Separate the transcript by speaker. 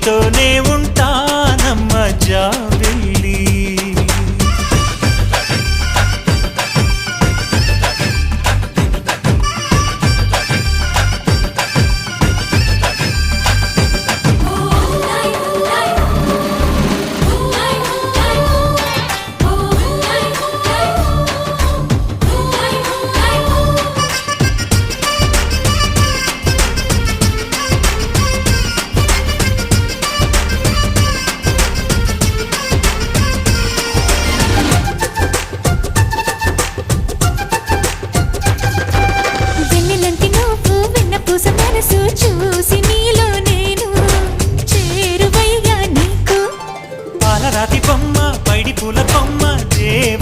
Speaker 1: నీతోనే ఉంటానమ్మ జాబిల్లి.
Speaker 2: చూసి నీలో నేను చేరువయ్యా నీకు
Speaker 1: పాలరాతి బొమ్మ పైడి పూల కొమ్మ దేవ